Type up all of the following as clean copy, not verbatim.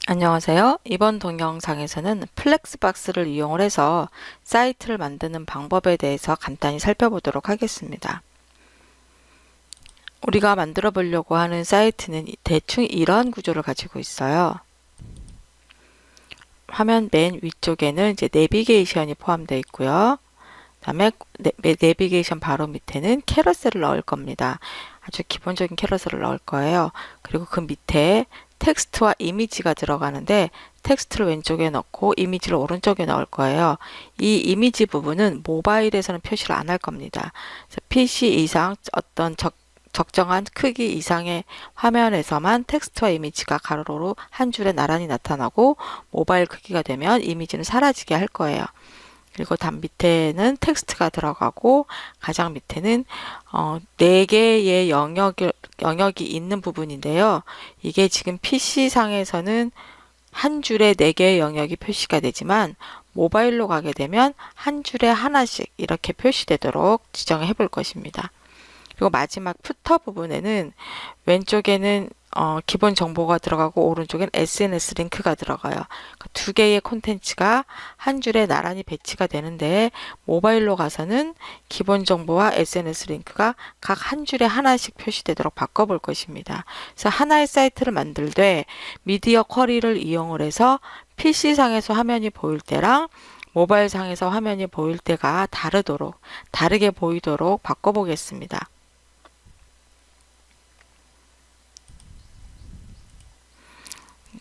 안녕하세요. 이번 동영상에서는 플렉스박스를 이용을 해서 사이트를 만드는 방법에 대해서 간단히 살펴보도록 하겠습니다. 우리가 만들어 보려고 하는 사이트는 대충 이런 구조를 가지고 있어요. 화면 맨 위쪽에는 이제 내비게이션이 포함되어 있고요. 그다음에 내비게이션 바로 밑에는 캐러셀을 넣을 겁니다. 아주 기본적인 캐러셀을 넣을 거예요. 그리고 그 밑에 텍스트와 이미지가 들어가는데 텍스트를 왼쪽에 넣고 이미지를 오른쪽에 넣을 거예요. 이 이미지 부분은 모바일에서는 표시를 안 할 겁니다. 그래서 PC 이상 어떤 적정한 크기 이상의 화면에서만 텍스트와 이미지가 가로로 한 줄에 나란히 나타나고 모바일 크기가 되면 이미지는 사라지게 할 거예요. 그리고 단 밑에는 텍스트가 들어가고 가장 밑에는 4개의 영역이 있는 부분인데요. 이게 지금 PC상에서는 한 줄에 4개의 영역이 표시가 되지만 모바일로 가게 되면 한 줄에 하나씩 이렇게 표시되도록 지정해 볼 것입니다. 그리고 마지막 푸터 부분에는 왼쪽에는 기본 정보가 들어가고 오른쪽엔 SNS 링크가 들어가요. 그러니까 2개의 콘텐츠가 한 줄에 나란히 배치가 되는데 모바일로 가서는 기본 정보와 SNS 링크가 각 한 줄에 하나씩 표시되도록 바꿔볼 것입니다. 그래서 하나의 사이트를 만들 때 미디어 쿼리를 이용을 해서 PC상에서 화면이 보일 때랑 모바일 상에서 화면이 보일 때가 다르게 보이도록 바꿔보겠습니다.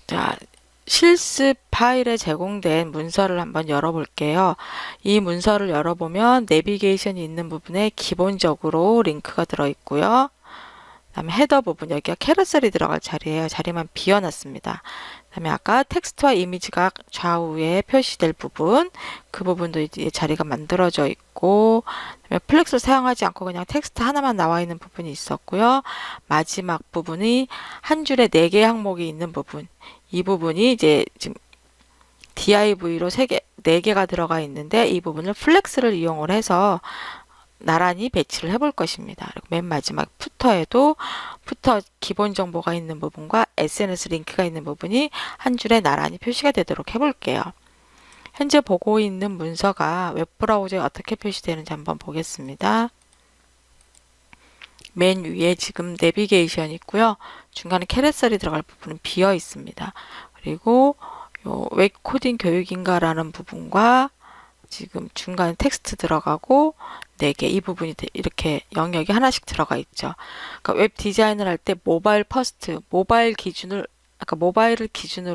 자, 실습 파일에 제공된 문서를 한번 열어볼게요. 이 문서를 열어보면 내비게이션이 있는 부분에 기본적으로 링크가 들어있고요. 그다음에 헤더 부분, 여기가 캐러셀이 들어갈 자리예요. 자리만 비워놨습니다. 그다음에 아까 텍스트와 이미지가 좌우에 표시될 부분, 그 부분도 이제 자리가 만들어져 있고, 그다음에 플렉스를 사용하지 않고 그냥 텍스트 하나만 나와 있는 부분이 있었고요. 마지막 부분이 한 줄에 4개 항목이 있는 부분, 이 부분이 이제 지금 div로 4개가 들어가 있는데 이 부분을 플렉스를 이용을 해서 나란히 배치를 해볼 것입니다. 그리고 맨 마지막 푸터에도 푸터 기본 정보가 있는 부분과 SNS 링크가 있는 부분이 한 줄에 나란히 표시가 되도록 해볼게요. 현재 보고 있는 문서가 웹브라우저에 어떻게 표시되는지 한번 보겠습니다. 맨 위에 지금 내비게이션이 있고요. 중간에 캐러셀이 들어갈 부분은 비어 있습니다. 그리고 요 웹 코딩 교육인가라는 부분과 지금 중간에 텍스트 들어가고 4개 이 부분이 이렇게 영역이 하나씩 들어가 있죠. 그러니까 웹 디자인을 할 때 모바일 퍼스트, 모바일을 기준으로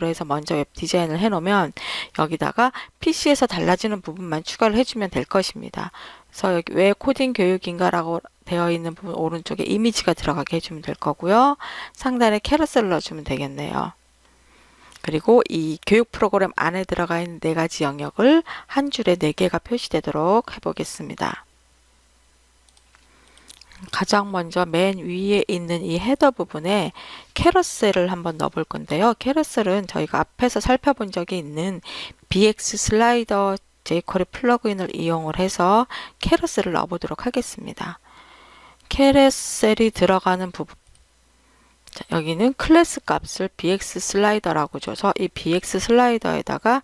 해서 먼저 웹 디자인을 해놓으면 여기다가 PC에서 달라지는 부분만 추가를 해주면 될 것입니다. 그래서 여기 왜 코딩 교육인가라고 되어 있는 부분 오른쪽에 이미지가 들어가게 해주면 될 거고요. 상단에 캐러셀을 넣어주면 되겠네요. 그리고 이 교육 프로그램 안에 들어가 있는 4가지 영역을 한 줄에 4개가 표시되도록 해보겠습니다. 가장 먼저 맨 위에 있는 이 헤더 부분에 캐러셀을 한번 넣어볼 건데요. 캐러셀은 저희가 앞에서 살펴본 적이 있는 BX 슬라이더 jQuery 플러그인을 이용을 해서 캐러셀을 넣어보도록 하겠습니다. 캐러셀이 들어가는 부분, 자, 여기는 클래스 값을 bx 슬라이더라고 줘서 이 bx 슬라이더에다가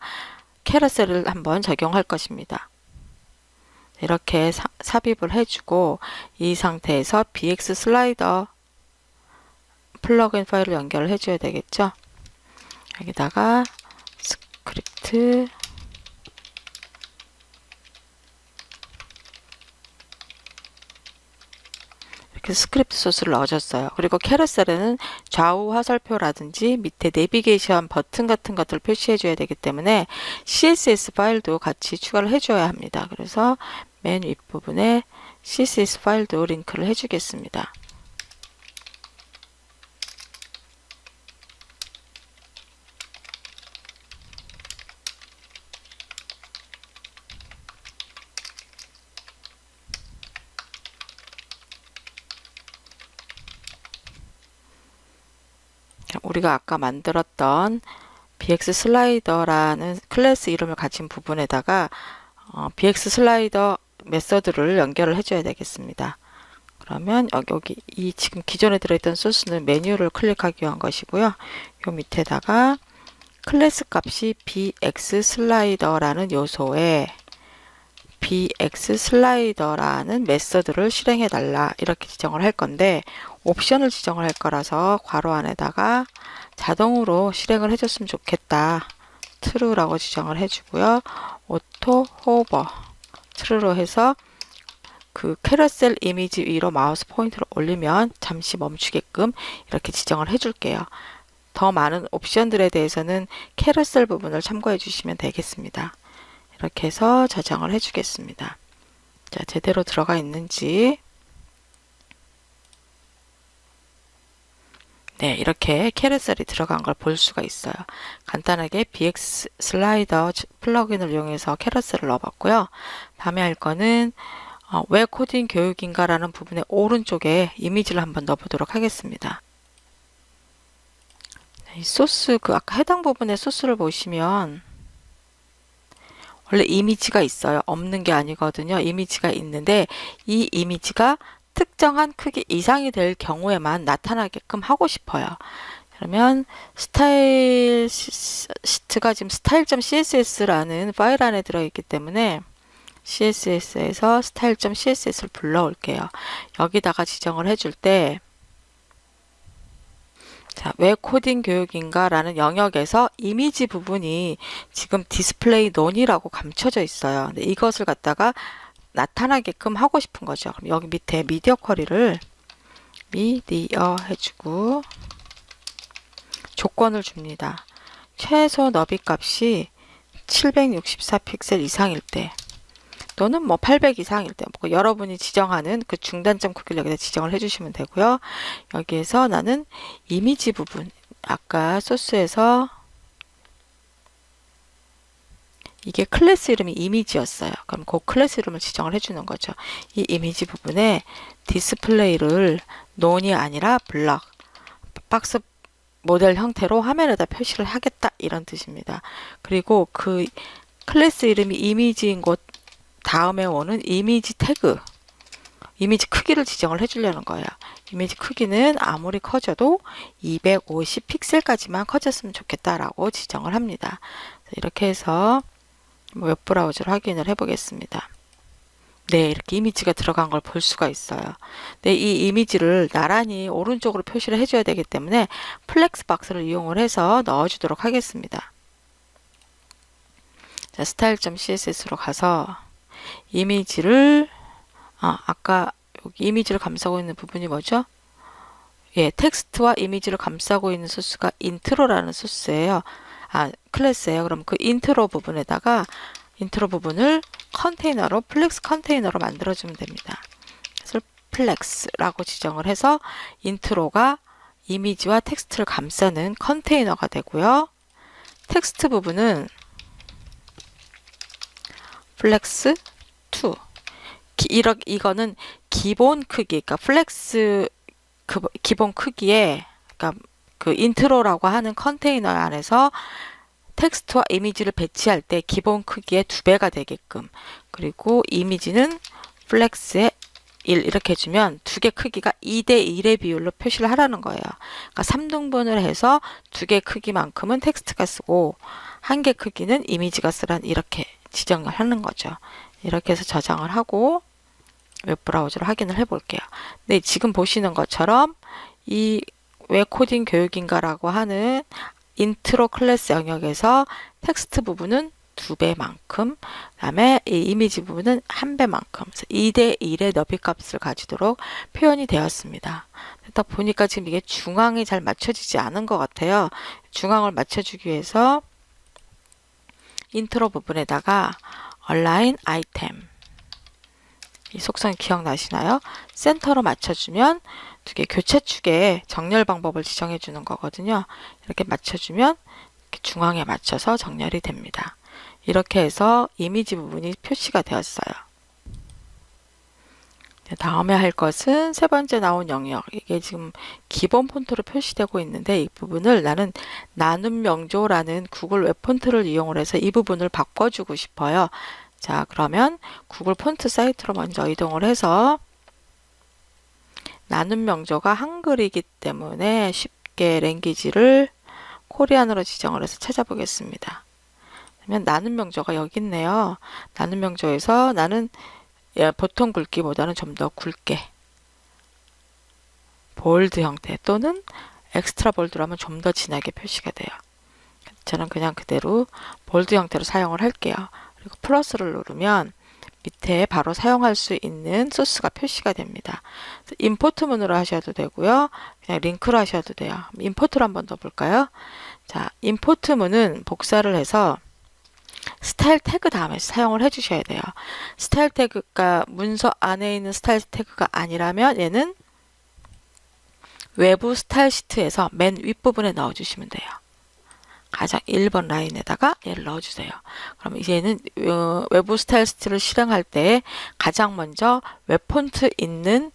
캐러셀을 한번 적용할 것입니다. 이렇게 삽입을 해주고 이 상태에서 bx 슬라이더 플러그인 파일을 연결을 해줘야 되겠죠. 여기다가 스크립트 스크립트 소스를 넣어줬어요. 그리고 캐러셀에는 좌우 화살표라든지 밑에 내비게이션 버튼 같은 것들을 표시해줘야 되기 때문에 CSS 파일도 같이 추가를 해줘야 합니다. 그래서 맨 윗부분에 CSS 파일도 링크를 해주겠습니다. 우리가 아까 만들었던 bx 슬라이더라는 클래스 이름을 가진 부분에다가 bx 슬라이더 메서드를 연결을 해줘야 되겠습니다. 그러면 여기 이 지금 기존에 들어있던 소스는 메뉴를 클릭하기 위한 것이고요. 요 밑에다가 클래스 값이 bx 슬라이더라는 요소에 bx 슬라이더라는 메서드를 실행해 달라 이렇게 지정을 할 건데 옵션을 지정을 할 거라서 괄호 안에다가 자동으로 실행을 해줬으면 좋겠다. true라고 지정을 해주고요. auto hover true로 해서 그 캐러셀 이미지 위로 마우스 포인터를 올리면 잠시 멈추게끔 이렇게 지정을 해줄게요. 더 많은 옵션들에 대해서는 캐러셀 부분을 참고해 주시면 되겠습니다. 이렇게 해서 저장을 해주겠습니다. 자, 제대로 들어가 있는지. 네, 이렇게 캐러셀이 들어간 걸 볼 수가 있어요. 간단하게 BX 슬라이더 플러그인을 이용해서 캐러셀을 넣어봤고요. 다음에 할 거는 왜 코딩 교육인가 라는 부분의 오른쪽에 이미지를 한번 넣어보도록 하겠습니다. 이 소스, 아까 해당 부분의 소스를 보시면 원래 이미지가 있어요. 없는 게 아니거든요. 이미지가 있는데 이 이미지가 특정한 크기 이상이 될 경우에만 나타나게끔 하고 싶어요. 그러면 스타일 시트가 지금 style.css라는 파일 안에 들어있기 때문에 css에서 style.css를 불러올게요. 여기다가 지정을 해줄 때 자, 왜 코딩 교육인가 라는 영역에서 이미지 부분이 지금 디스플레이 논이라고 감춰져 있어요. 근데 이것을 갖다가 나타나게끔 하고 싶은 거죠. 그럼 여기 밑에 미디어 쿼리를 미디어 해주고 조건을 줍니다. 최소 너비 값이 764 픽셀 이상일 때 또는 뭐 800 이상일 때 뭐 여러분이 지정하는 그 중단점 크기를 여기다 지정을 해주시면 되고요. 여기에서 나는 이미지 부분 아까 소스에서 이게 클래스 이름이 이미지였어요. 그럼 그 클래스 이름을 지정을 해주는 거죠. 이 이미지 부분에 디스플레이를 논이 아니라 블럭, 박스 모델 형태로 화면에다 표시를 하겠다 이런 뜻입니다. 그리고 그 클래스 이름이 이미지인 곳 다음에 오는 이미지 태그, 이미지 크기를 지정을 해주려는 거예요. 이미지 크기는 아무리 커져도 250 픽셀까지만 커졌으면 좋겠다라고 지정을 합니다. 이렇게 해서 웹브라우저를 확인을 해보겠습니다. 네, 이렇게 이미지가 들어간 걸 볼 수가 있어요. 네, 이 이미지를 나란히 오른쪽으로 표시를 해줘야 되기 때문에 플렉스 박스를 이용을 해서 넣어주도록 하겠습니다. 자, style.css로 가서 이미지를 아까 여기 이미지를 감싸고 있는 부분이 뭐죠? 예, 텍스트와 이미지를 감싸고 있는 소스가 인트로라는 소스예요. 클래스예요. 그럼 그 인트로 부분에다가 인트로 부분을 컨테이너로 플렉스 컨테이너로 만들어주면 됩니다. 그래서 플렉스라고 지정을 해서 인트로가 이미지와 텍스트를 감싸는 컨테이너가 되고요. 텍스트 부분은 플렉스 2 이거는 기본 크기, 그러니까 플렉스 기본 크기에, 그러니까 그 인트로라고 하는 컨테이너 안에서 텍스트와 이미지를 배치할 때 기본 크기의 2배가 되게끔, 그리고 이미지는 플렉스의 1 이렇게 해주면 두 개 크기가 2대1의 비율로 표시를 하라는 거예요. 그러니까 3등분을 해서 두 개 크기만큼은 텍스트가 쓰고 한 개 크기는 이미지가 쓰란 이렇게 지정을 하는 거죠. 이렇게 해서 저장을 하고 웹브라우저로 확인을 해 볼게요. 네, 지금 보시는 것처럼 이 왜 코딩 교육인가 라고 하는 인트로 클래스 영역에서 텍스트 부분은 2배만큼, 그 다음에 이 이미지 부분은 1배만큼, 2대1의 너비 값을 가지도록 표현이 되었습니다. 딱 보니까 지금 이게 중앙이 잘 맞춰지지 않은 것 같아요. 중앙을 맞춰주기 위해서 인트로 부분에다가 align item, 이 속성 기억나시나요? 센터로 맞춰주면 두 개 교차축의 정렬 방법을 지정해 주는 거거든요. 이렇게 맞춰주면 이렇게 중앙에 맞춰서 정렬이 됩니다. 이렇게 해서 이미지 부분이 표시가 되었어요. 다음에 할 것은 세 번째 나온 영역, 이게 지금 기본 폰트로 표시되고 있는데 이 부분을 나는 나눔 명조라는 구글 웹 폰트를 이용을 해서 이 부분을 바꿔주고 싶어요. 자, 그러면 구글 폰트 사이트로 먼저 이동을 해서 나눔 명조가 한글이기 때문에 쉽게 랭귀지를 코리안으로 지정을 해서 찾아보겠습니다. 그러면 나눈 명조가 여기 있네요. 나눈 명조에서 나는 보통 굵기보다는 좀 더 굵게 볼드 형태 또는 엑스트라 볼드로 하면 좀 더 진하게 표시가 돼요. 저는 그냥 그대로 볼드 형태로 사용을 할게요. 그리고 플러스를 누르면 밑에 바로 사용할 수 있는 소스가 표시가 됩니다. 임포트 문으로 하셔도 되고요. 그냥 링크로 하셔도 돼요. 임포트로 한번 더 볼까요? 자, 임포트 문은 복사를 해서 스타일 태그 다음에 사용을 해주셔야 돼요. 스타일 태그가 문서 안에 있는 스타일 태그가 아니라면 얘는 외부 스타일 시트에서 맨 윗부분에 넣어주시면 돼요. 가장 1번 라인에다가 얘를 넣어주세요. 그럼 이제는 외부 스타일 시트를 실행할 때 가장 먼저 웹폰트 있는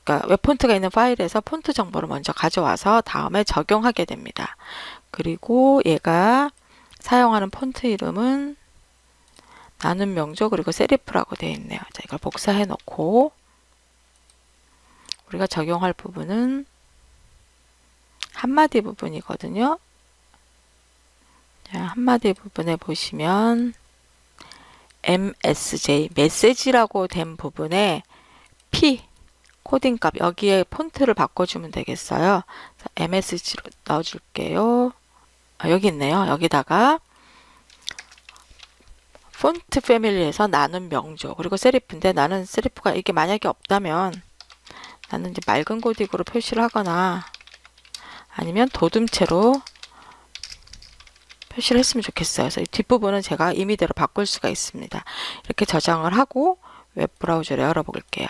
그러니까 웹폰트가 있는 파일에서 폰트 정보를 먼저 가져와서 다음에 적용하게 됩니다. 그리고 얘가 사용하는 폰트 이름은 나눔 명조 그리고 세리프라고 되어 있네요. 자, 이걸 복사해 놓고 우리가 적용할 부분은 한마디 부분이거든요. 자, 한마디 부분에 보시면 MSJ 메시지라고 된 부분에 P 코딩 값 여기에 폰트를 바꿔주면 되겠어요. 자, MSG로 넣어줄게요. 여기 있네요. 여기다가 폰트 패밀리에서 나눈 명조 그리고 세리프인데 나는 세리프가 이게 만약에 없다면 나는 이제 맑은 고딕으로 표시를 하거나 아니면 도둠체로 표시를 했으면 좋겠어요. 그래서 이 뒷부분은 제가 임의대로 바꿀 수가 있습니다. 이렇게 저장을 하고 웹브라우저를 열어볼게요.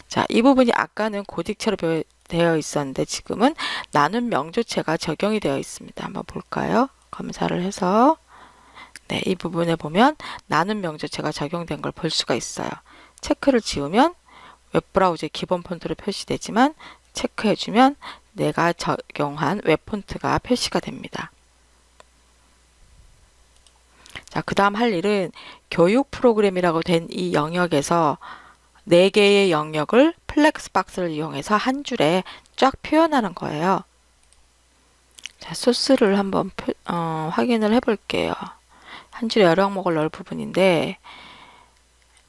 자, 이 부분이 아까는 고딕체로 되어 있었는데 지금은 나눈 명조체가 적용이 되어 있습니다. 한번 볼까요? 검사를 해서 네, 이 부분에 보면 나눈 명조체가 적용된 걸 볼 수가 있어요. 체크를 지우면 웹브라우저의 기본 폰트로 표시되지만 체크해주면 내가 적용한 웹폰트가 표시가 됩니다. 자, 그 다음 할 일은 교육 프로그램이라고 된 이 영역에서 4개의 영역을 플렉스박스를 이용해서 한 줄에 쫙 표현하는 거예요. 자, 소스를 한번 확인을 해 볼게요. 한 줄에 여러 항목을 넣을 부분인데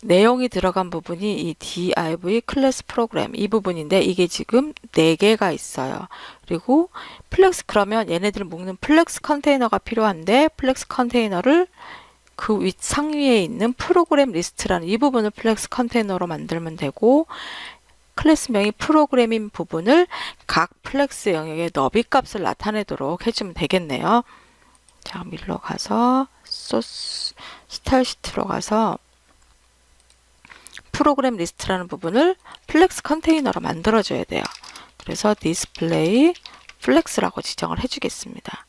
내용이 들어간 부분이 이 div 클래스 프로그램 이 부분인데 이게 지금 4개가 있어요. 그리고 플렉스 그러면 얘네들을 묶는 플렉스 컨테이너가 필요한데 플렉스 컨테이너를 그 상위에 있는 프로그램 리스트라는 이 부분을 플렉스 컨테이너로 만들면 되고 클래스명이 프로그램인 부분을 각 플렉스 영역의 너비 값을 나타내도록 해주면 되겠네요. 자, 밀러 가서 소스 스타일 시트로 가서 프로그램 리스트라는 부분을 플렉스 컨테이너로 만들어줘야 돼요. 그래서 디스플레이 플렉스라고 지정을 해주겠습니다.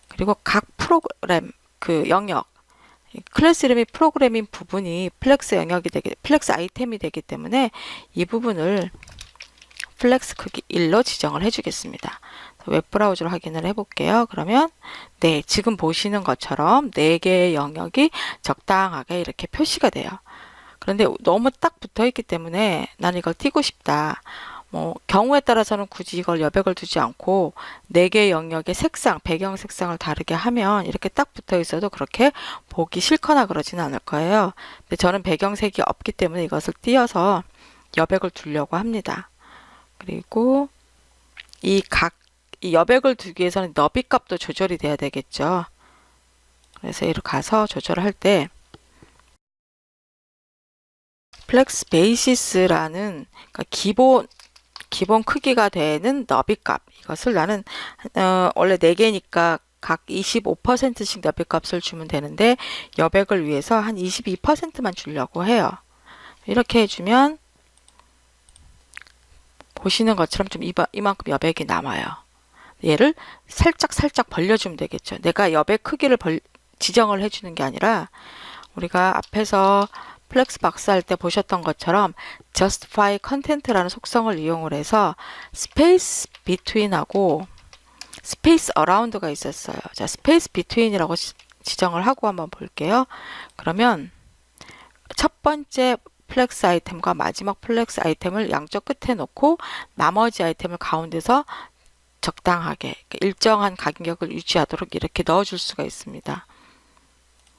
그리고 각 프로그램 그 영역 클래스 이름이 프로그램인 부분이 플렉스 영역이 플렉스 아이템이 되기 때문에 이 부분을 플렉스 크기 1로 지정을 해주겠습니다. 웹브라우저로 확인을 해볼게요. 그러면 네, 지금 보시는 것처럼 4개의 영역이 적당하게 이렇게 표시가 돼요. 그런데 너무 딱 붙어 있기 때문에 나는 이걸 띄고 싶다. 경우에 따라서는 굳이 이걸 여백을 두지 않고 4개의 영역의 색상, 배경 색상을 다르게 하면 이렇게 딱 붙어 있어도 그렇게 보기 싫거나 그러지는 않을 거예요. 근데 저는 배경색이 없기 때문에 이것을 띄어서 여백을 두려고 합니다. 그리고 이 여백을 두기 위해서는 너비 값도 조절이 돼야 되겠죠. 그래서 이렇게 가서 조절을 할 때 플렉스 베이시스라는 그러니까 기본 크기가 되는 너비 값 이것을 나는 원래 4개니까 각 25%씩 너비 값을 주면 되는데 여백을 위해서 한 22%만 주려고 해요. 이렇게 해주면 보시는 것처럼 좀 이만큼 여백이 남아요. 얘를 살짝 벌려주면 되겠죠. 내가 여백 크기를 지정을 해주는 게 아니라 우리가 앞에서 플렉스 박스 할 때 보셨던 것처럼 justify content라는 속성을 이용을 해서 space between하고 space around가 있었어요. 자, space between이라고 지정을 하고 한번 볼게요. 그러면 첫 번째 플렉스 아이템과 마지막 플렉스 아이템을 양쪽 끝에 놓고 나머지 아이템을 가운데서 적당하게 일정한 간격을 유지하도록 이렇게 넣어줄 수가 있습니다.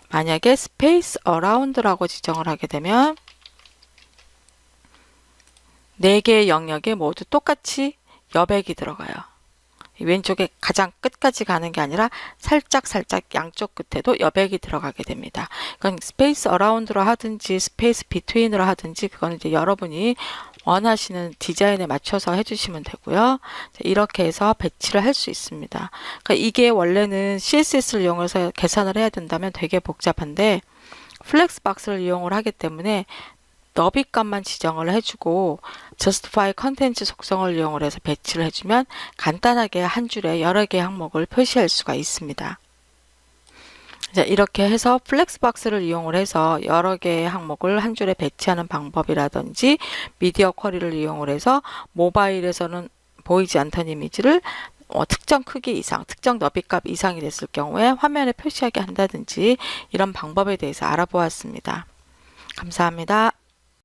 만약에 스페이스 어라운드라고 지정을 하게 되면 4개의 영역에 모두 똑같이 여백이 들어가요. 왼쪽에 가장 끝까지 가는 게 아니라 살짝 양쪽 끝에도 여백이 들어가게 됩니다. 그건 스페이스 어라운드로 하든지 스페이스 비트윈으로 하든지 그건 이제 여러분이 원하시는 디자인에 맞춰서 해주시면 되고요. 이렇게 해서 배치를 할 수 있습니다. 그러니까 이게 원래는 CSS를 이용해서 계산을 해야 된다면 되게 복잡한데 플렉스박스를 이용을 하기 때문에 너비값만 지정을 해주고 justify 컨텐츠 속성을 이용을 해서 배치를 해주면 간단하게 한 줄에 여러 개의 항목을 표시할 수가 있습니다. 이렇게 해서 플렉스박스를 이용을 해서 여러 개의 항목을 한 줄에 배치하는 방법이라든지 미디어 쿼리를 이용을 해서 모바일에서는 보이지 않던 이미지를 특정 크기 이상, 특정 너비값 이상이 됐을 경우에 화면에 표시하게 한다든지 이런 방법에 대해서 알아보았습니다. 감사합니다.